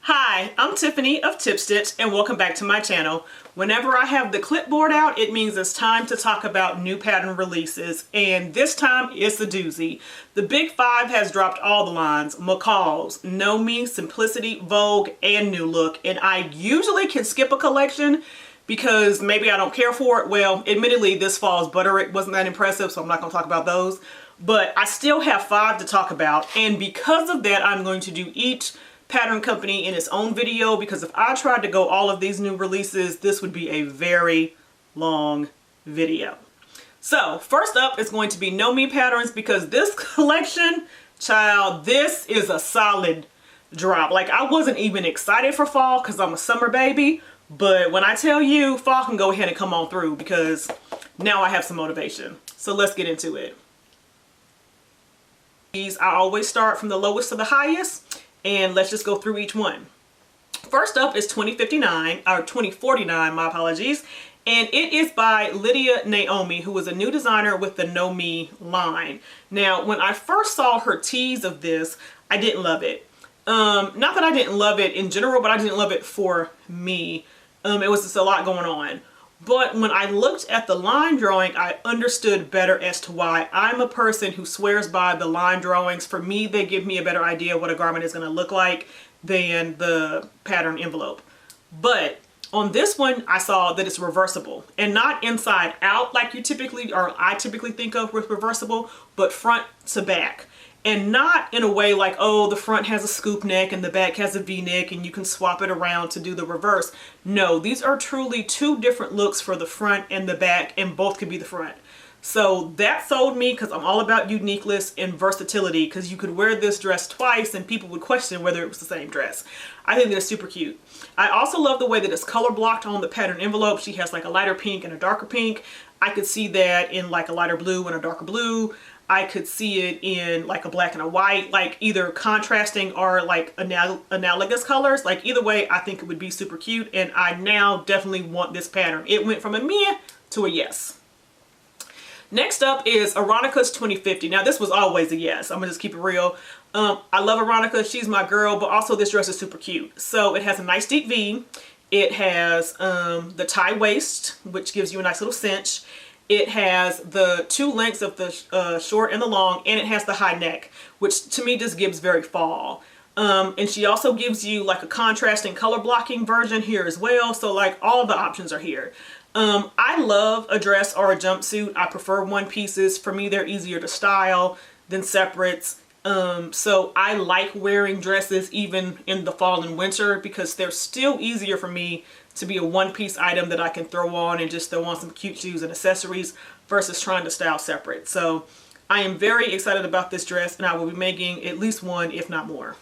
Hi, I'm Tiffany of Tip Stitch and welcome back to my channel. Whenever I have the clipboard out, it means it's time to talk about new pattern releases, and this time it's a doozy. The Big Five has dropped all the lines: McCall's, Know Me, Simplicity, Vogue, and New Look, and I usually can skip a collection because maybe I don't care for it. Well, admittedly, this fall's Butterick wasn't that impressive, so I'm not going to talk about those, but I still have 5 to talk about, and because of that, I'm going to do each pattern company in its own video, because if I tried to go all of these new releases, this would be a very long video. So first up is going to be Know Me patterns, because this collection, child, this is a solid drop. Like, I wasn't even excited for fall because I'm a summer baby, but when I tell you, fall can go ahead and come on through, because now I have some motivation. So let's get into it. These, I always start from the lowest to the highest, and let's just go through each one. First up is 2059, or 2049, my apologies. And it is by Lydia Naomi, who is a new designer with the Know Me line. Now, when I first saw her tease of this, I didn't love it. Not that I didn't love it in general, but I didn't love it for me. It was just a lot going on. But when I looked at the line drawing, I understood better as to why. I'm a person who swears by the line drawings. For me, they give me a better idea of what a garment is going to look like than the pattern envelope. But on this one, I saw that it's reversible, and not inside out like you typically, or I typically think of with reversible, but front to back. And not in a way like, oh, the front has a scoop neck and the back has a V-neck and you can swap it around to do the reverse. No, these are truly 2 different looks for the front and the back, and both could be the front. So that sold me, because I'm all about uniqueness and versatility, because you could wear this dress twice and people would question whether it was the same dress. I think they're super cute. I also love the way that it's color blocked on the pattern envelope. She has like a lighter pink and a darker pink. I could see that in like a lighter blue and a darker blue. I could see it in like a black and a white, like either contrasting or like analogous colors. Like either way, I think it would be super cute, and I now definitely want this pattern. It went from a meh to a yes. Next up is Aronica's 2050. Now this was always a yes. I'm gonna just keep it real. I love Aronica, she's my girl, but also this dress is super cute. So it has a nice deep V. It has the tie waist, which gives you a nice little cinch. It has the 2 lengths of the short and the long, and it has the high neck, which to me just gives very fall. And she also gives you like a contrasting color blocking version here as well. So like all the options are here. I love a dress or a jumpsuit. I prefer one pieces. For me, they're easier to style than separates. So I like wearing dresses even in the fall and winter, because they're still easier for me to be a one-piece item that I can throw on and just throw on some cute shoes and accessories versus trying to style separate. So I am very excited about this dress, and I will be making at least one, if not more.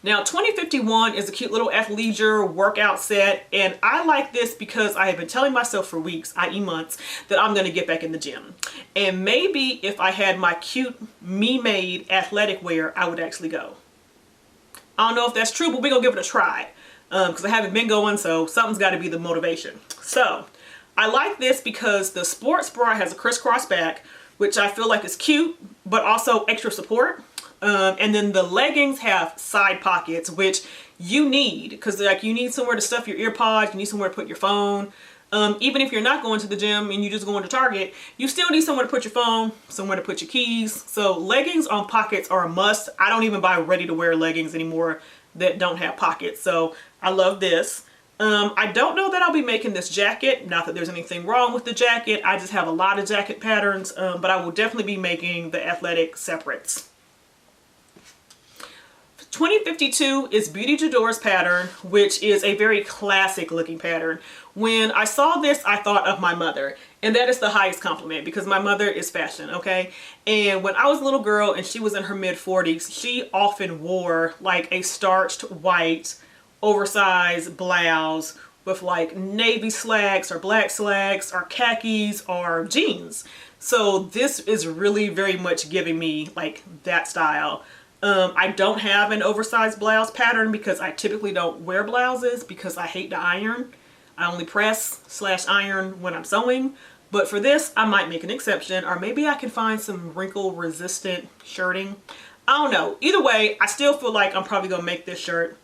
Now 2051 is a cute little athleisure workout set, and I like this because I have been telling myself for weeks, i.e. months, that I'm going to get back in the gym. And maybe if I had my cute me-made athletic wear, I would actually go. I don't know if that's true, but we're going to give it a try. Because I haven't been going, so something's got to be the motivation. So I like this because the sports bra has a crisscross back, which I feel like is cute, but also extra support. And then the leggings have side pockets, which you need, because like you need somewhere to stuff your ear pods, you need somewhere to put your phone. Even if you're not going to the gym and you just going to Target, you still need somewhere to put your phone, somewhere to put your keys. So leggings on pockets are a must. I don't even buy ready-to-wear leggings anymore that don't have pockets. So I love this. I don't know that I'll be making this jacket. Not that there's anything wrong with the jacket. I just have a lot of jacket patterns, but I will definitely be making the athletic separates. 2052 is Beauty J'adore's pattern, which is a very classic looking pattern. When I saw this, I thought of my mother, and that is the highest compliment, because my mother is fashion, okay? And when I was a little girl and she was in her mid-40s, she often wore like a starched white oversized blouse with like navy slacks or black slacks or khakis or jeans. So this is really very much giving me like that style. I don't have an oversized blouse pattern because I typically don't wear blouses because I hate to iron. I only press/iron when I'm sewing. But for this, I might make an exception, or maybe I can find some wrinkle resistant shirting. I don't know. Either way, I still feel like I'm probably gonna make this shirt.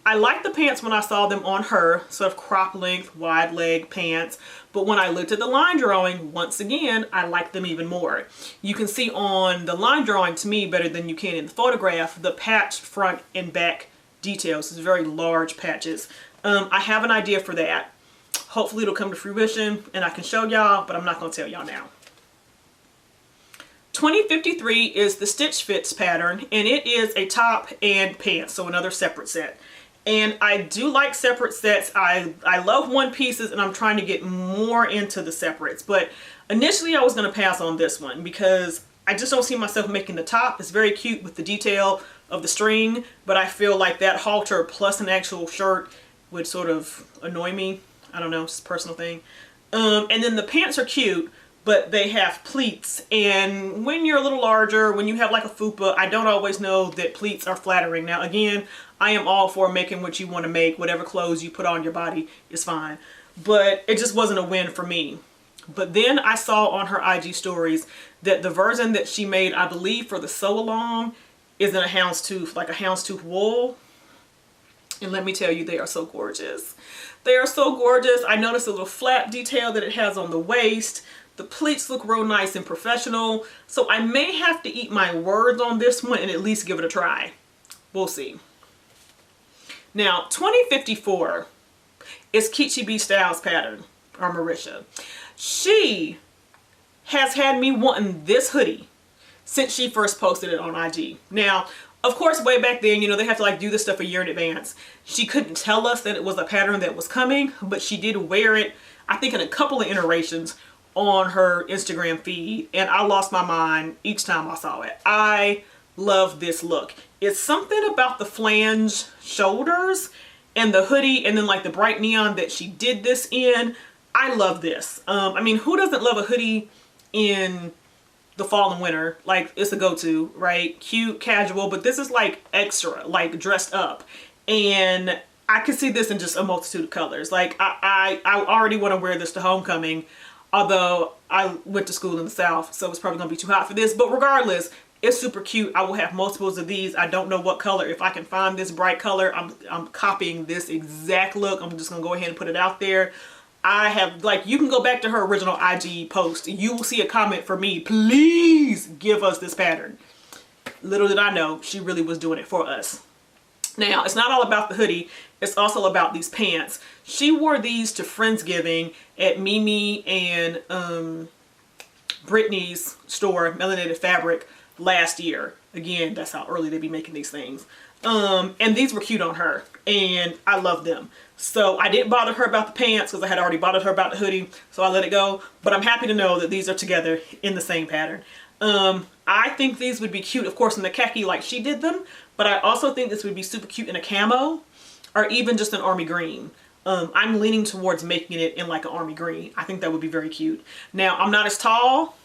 I liked the pants when I saw them on her, sort of crop length, wide leg pants. But when I looked at the line drawing, once again, I liked them even more. You can see on the line drawing, to me, better than you can in the photograph, the patch front and back details. It's very large patches. I have an idea for that. Hopefully it'll come to fruition and I can show y'all, but I'm not going to tell y'all now. 2053 is the Stitch Fits pattern, and it is a top and pants, so another separate set. And I do like separate sets. I love one pieces, and I'm trying to get more into the separates. But initially I was going to pass on this one because I just don't see myself making the top. It's very cute with the detail of the string, but I feel like that halter plus an actual shirt would sort of annoy me. I don't know, it's a personal thing. And then the pants are cute, but they have pleats, and when you're a little larger, when you have like a fupa, I don't always know that pleats are flattering. Now again, I am all for making what you want to make. Whatever clothes you put on your body is fine, but it just wasn't a win for me. But then I saw on her IG stories that the version that she made, I believe for the sew along, is in a houndstooth, like a houndstooth wool. And let me tell you, they are so gorgeous. They are so gorgeous. I noticed a little flap detail that it has on the waist. The pleats look real nice and professional. So I may have to eat my words on this one and at least give it a try. We'll see. Now, 2054 is Keechie B Styles pattern, or Marisha. She has had me wanting this hoodie since she first posted it on IG. Now, of course, way back then, you know, they have to like do this stuff a year in advance. She couldn't tell us that it was a pattern that was coming, but she did wear it, I think, in a couple of iterations on her Instagram feed, and I lost my mind each time I saw it. I love this look. It's something about the flange shoulders and the hoodie and then like the bright neon that she did this in. I love this. I mean, who doesn't love a hoodie in the fall and winter? Like, it's a go-to, right? Cute, casual, but this is like extra, like dressed up. And I could see this in just a multitude of colors. Like, I already want to wear this to homecoming. Although I went to school in the South, so it's probably going to be too hot for this. But regardless, it's super cute. I will have multiples of these. I don't know what color. If I can find this bright color, I'm copying this exact look. I'm just going to go ahead and put it out there. I have, like, you can go back to her original IG post. You will see a comment for me. Please give us this pattern. Little did I know, she really was doing it for us. Now, it's not all about the hoodie. It's also about these pants. She wore these to Friendsgiving at Mimi and Brittany's store, Melanated Fabric, last year. Again, that's how early they be making these things. And these were cute on her, and I love them. So I didn't bother her about the pants because I had already bothered her about the hoodie, so I let it go. But I'm happy to know that these are together in the same pattern. I think these would be cute, of course, in the khaki like she did them, but I also think this would be super cute in a camo or even just an army green. I'm leaning towards making it in like an army green. I think that would be very cute. Now, I'm not as tall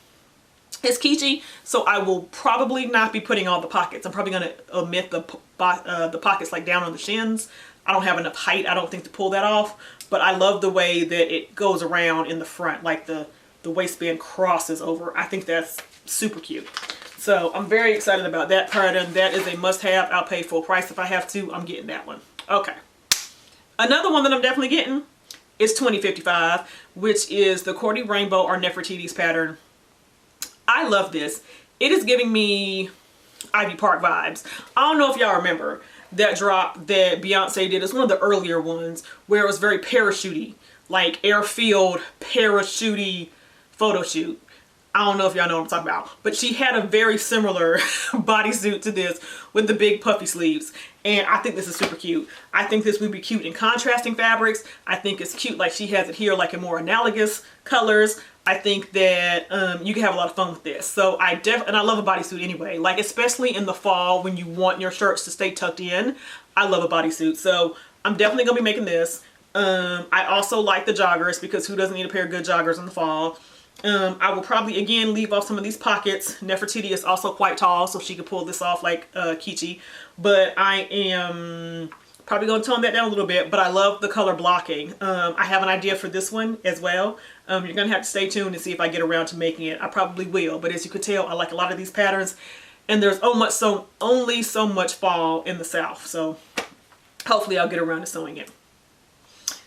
as Keechie, so I will probably not be putting all the pockets. I'm probably going to omit the pockets like down on the shins. I don't have enough height, I don't think, to pull that off, but I love the way that it goes around in the front, like the waistband crosses over. I think that's super cute. So I'm very excited about that pattern. That is a must-have. I'll pay full price if I have to. I'm getting that one. Okay. Another one that I'm definitely getting is 2055, which is the Corny Rainbow or Nefertiti's pattern. I love this. It is giving me Ivy Park vibes. I don't know if y'all remember that drop that Beyonce did. It's one of the earlier ones where it was very parachutey, like airfield parachutey photo shoot. I don't know if y'all know what I'm talking about, but she had a very similar bodysuit to this with the big puffy sleeves, and I think this is super cute. I think this would be cute in contrasting fabrics. I think it's cute like she has it here, like in more analogous colors. I think that you can have a lot of fun with this. So and I love a bodysuit anyway, like especially in the fall when you want your shirts to stay tucked in. I love a bodysuit, so I'm definitely gonna be making this. I also like the joggers because who doesn't need a pair of good joggers in the fall? I will probably again leave off some of these pockets. Nefertiti is also quite tall, so she could pull this off like Keechie, but I am probably going to tone that down a little bit. But I love the color blocking. I have an idea for this one as well. You're gonna have to stay tuned and see if I get around to making it. I probably will, but as you can tell, I like a lot of these patterns, and there's only so much fall in the South, so Hopefully I'll get around to sewing it.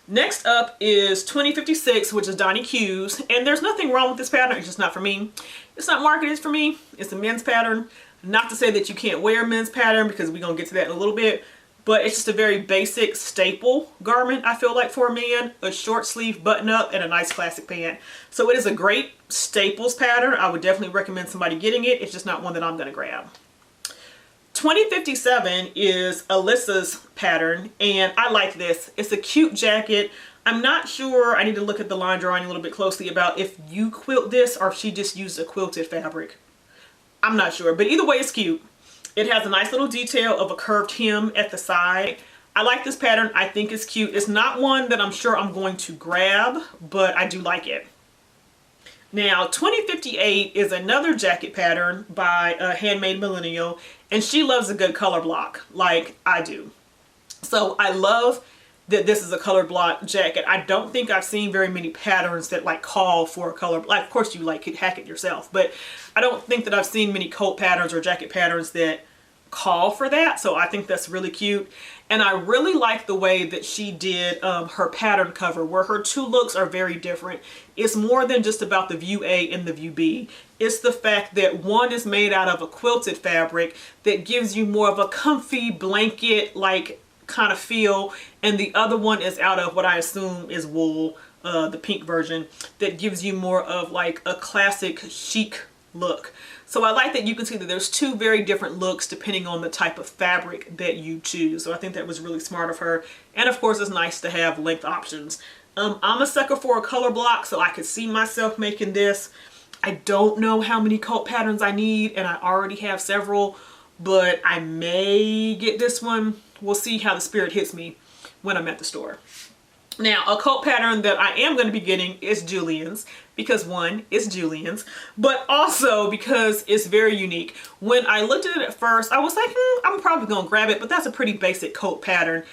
Next up is 2056, which is Donnie Q's, and there's nothing wrong with this pattern, it's just not for me. It's not marketed for me, it's a men's pattern. Not to say that you can't wear a men's pattern, because we're going to get to that in a little bit, but it's just a very basic staple garment, I feel like, for a man. A short sleeve button up and a nice classic pant. So it is a great staples pattern. I would definitely recommend somebody getting it. It's just not one that I'm going to grab. 2057 is Alyssa's pattern, and I like this. It's a cute jacket. I'm not sure, I need to look at the line drawing a little bit closely about if you quilt this or if she just used a quilted fabric. I'm not sure, but either way it's cute. It has a nice little detail of a curved hem at the side. I like this pattern. I think it's cute. It's not one that I'm sure I'm going to grab, but I do like it. Now, 2058 is another jacket pattern by Handmade Millennial, and she loves a good color block like I do. So I love that this is a color block jacket. I don't think I've seen very many patterns that like call for a color, like of course you like could hack it yourself, but I don't think that I've seen many coat patterns or jacket patterns that call for that. So I think that's really cute. And I really like the way that she did her pattern cover, where her two looks are very different. It's more than just about the view A and the view B. It's the fact that one is made out of a quilted fabric that gives you more of a comfy blanket like kind of feel, and the other one is out of what I assume is wool, the pink version, that gives you more of like a classic chic look. So I like that you can see that there's two very different looks depending on the type of fabric that you choose. So I think that was really smart of her. And of course it's nice to have length options. I'm a sucker for a color block, so I could see myself making this. I don't know how many coat patterns I need, and I already have several, but I may get this one. We'll see how the spirit hits me when I'm at the store. Now, a coat pattern that I am going to be getting is Julian's, because one, it's Julian's, but also because it's very unique. When I looked at it at first, I was like, I'm probably going to grab it, but that's a pretty basic coat pattern.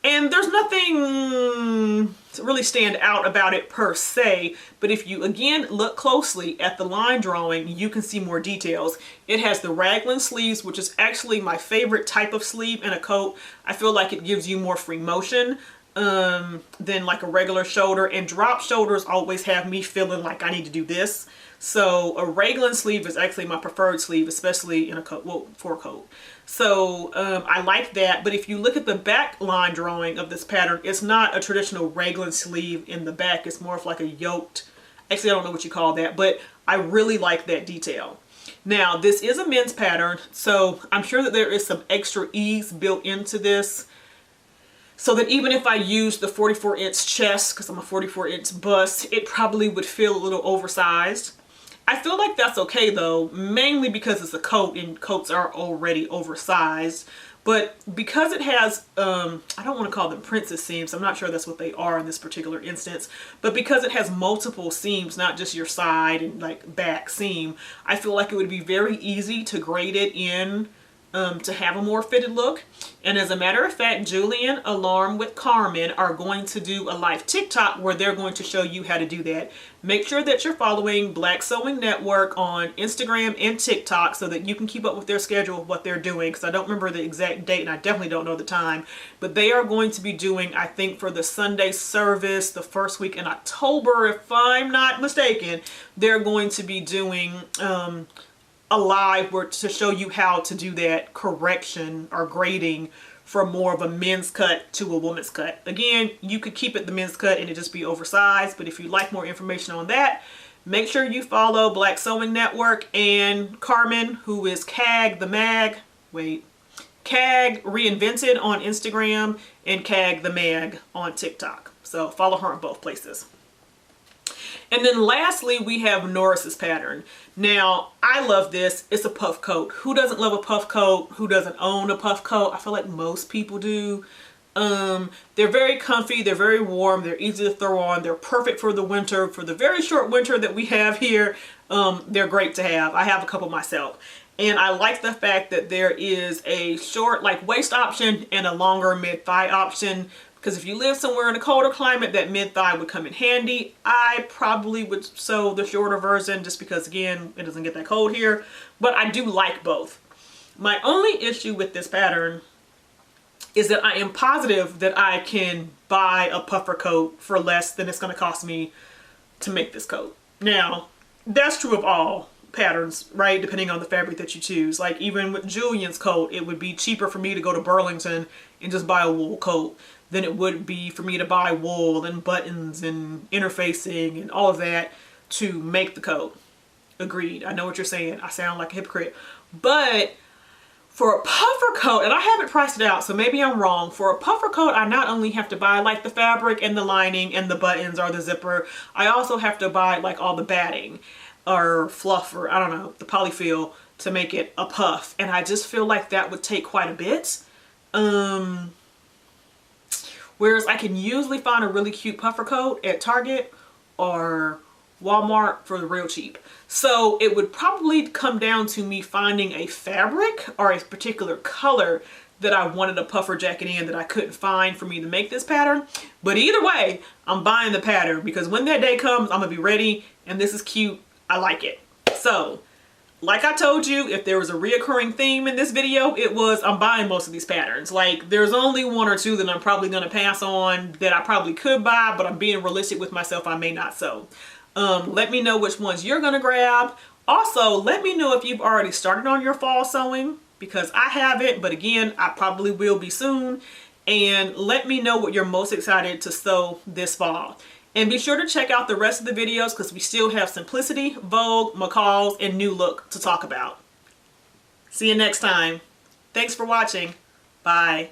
And there's nothing to really stand out about it per se, but if you again look closely at the line drawing, you can see more details. It has the raglan sleeves, which is actually my favorite type of sleeve in a coat. I feel like it gives you more free motion than like a regular shoulder, and drop shoulders always have me feeling like I need to do this. So a raglan sleeve is actually my preferred sleeve, especially in a coat, well, for a coat. So I like that, but if you look at the back line drawing of this pattern, it's not a traditional raglan sleeve in the back. It's more of like a yoked, actually I don't know what you call that, but I really like that detail. Now this is a men's pattern, so I'm sure that there is some extra ease built into this, so that even if I use the 44-inch chest, because I'm a 44-inch bust, it probably would feel a little oversized. I feel like that's okay though, mainly because it's a coat and coats are already oversized. But because it has, I don't want to call them princess seams, I'm not sure that's what they are in this particular instance, but because it has multiple seams, not just your side and like back seam, I feel like it would be very easy to grade it in to have a more fitted look. And as a matter of fact, Julian along with Carmen are going to do a live TikTok where they're going to show you how to do that. Make sure that you're following Black Sewing Network on Instagram and TikTok so that you can keep up with their schedule of what they're doing, because I don't remember the exact date and I definitely don't know the time, but they are going to be doing, I think for the Sunday service, the first week in October, if I'm not mistaken, they're going to be doing a live where to show you how to do that correction or grading from more of a men's cut to a woman's cut. Again, you could keep it the men's cut and it just be oversized, but if you'd like more information on that, make sure you follow Black Sewing Network and Carmen, who is CAG Reinvented on Instagram and CAG the Mag on TikTok. So follow her on both places. And then lastly, we have Norris's pattern. Now, I love this. It's a puff coat. Who doesn't love a puff coat? Who doesn't own a puff coat? I feel like most people do. They're very comfy. They're very warm. They're easy to throw on. They're perfect for the winter. For the very short winter that we have here, they're great to have. I have a couple myself. And I like the fact that there is a short like waist option and a longer mid-thigh option. Because if you live somewhere in a colder climate, that mid-thigh would come in handy. I probably would sew the shorter version just because, again, it doesn't get that cold here. But I do like both. My only issue with this pattern is that I am positive that I can buy a puffer coat for less than it's going to cost me to make this coat. Now, that's true of all patterns, right? Depending on the fabric that you choose. Like even with Julian's coat, it would be cheaper for me to go to Burlington and just buy a wool coat than it would be for me to buy wool and buttons and interfacing and all of that to make the coat. Agreed. I know what you're saying. I sound like a hypocrite. But for a puffer coat, and I haven't priced it out, so maybe I'm wrong. For a puffer coat, I not only have to buy like the fabric and the lining and the buttons or the zipper, I also have to buy like all the batting or fluff or I don't know, the polyfill to make it a puff. And I just feel like that would take quite a bit. Whereas I can usually find a really cute puffer coat at Target or Walmart for the real cheap. So it would probably come down to me finding a fabric or a particular color that I wanted a puffer jacket in that I couldn't find for me to make this pattern. But either way, I'm buying the pattern because when that day comes, I'm gonna be ready and this is cute. I like it. So, like I told you, if there was a reoccurring theme in this video, it was I'm buying most of these patterns. Like there's only one or two that I'm probably gonna pass on that I probably could buy, but I'm being realistic with myself, I may not so. Let me know which ones you're gonna grab. Also, let me know if you've already started on your fall sewing because I haven't, but again, I probably will be soon. And let me know what you're most excited to sew this fall. And be sure to check out the rest of the videos because we still have Simplicity, Vogue, McCall's, and New Look to talk about. See you next time. Thanks for watching. Bye.